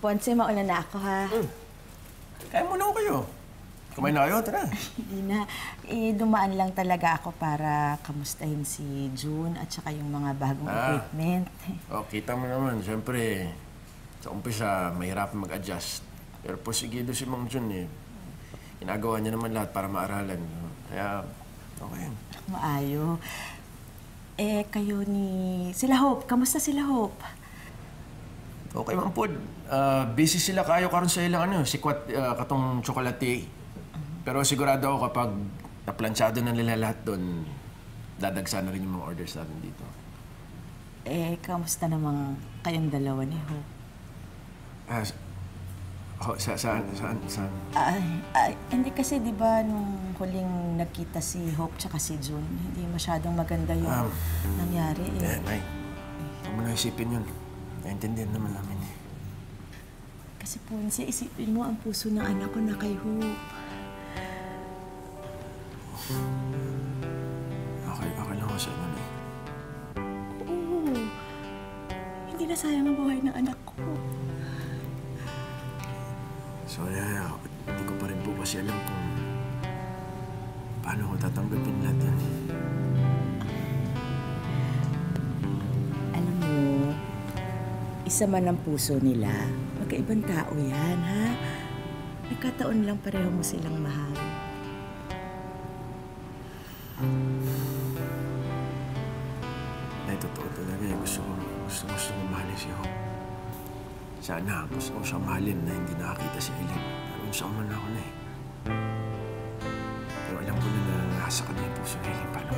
Ponce, mauna na ako, ha? Kaya muna ko kayo. Kumain na kayo, tara. Hindi na. Dumaan lang talaga ako para kamustahin si June at saka yung mga bagong equipment. Kita mo naman, siyempre, sa umpisa, mahirapan mag-adjust. Pero posigido si Mang Jun, eh. Ginagawa niya naman lahat para maaralan. Kaya, okay. Maayo. Kayo ni... Sila Hope. Kamusta sila Hope? Okay, Mang Pod. Busy sila kayo karon sa ilang sikwat katong tsokolate. Pero sigurado ako kapag naplansyado na nila lahat doon, dadagsa na rin yung mga orders natin dito. Kamusta namang kayong dalawa ni Hope? Saan? Hindi kasi, di ba, nung huling nagkita si Hope tsaka si June, hindi masyadong maganda yung nangyari, Nay, huwag mo na isipin yun. Naintindihan naman namin, eh. Kasi, Ponce, isipin mo ang puso ng anak ko na kay Hope. Okay lang ako sa inyo, Nay. Oo. Hindi na sayang ang buhay ng anak ko. Sorry, hindi ko pa rin po kasi alam kung paano ko tatanggapin lahat yan. Alam mo, isa man ang puso nila, magkaibang tao yan, ha? Nagkataon lang pareho mo silang mahal. Ay, totoo talaga eh. Gusto ko mahalin si Hope. Sana, gusto ko siyang mahalin na hindi nakakita si Eileen. Pero gusto ko man ako na eh. Pero alam ko na nasa kanya yung puso ni Eileen. Paano?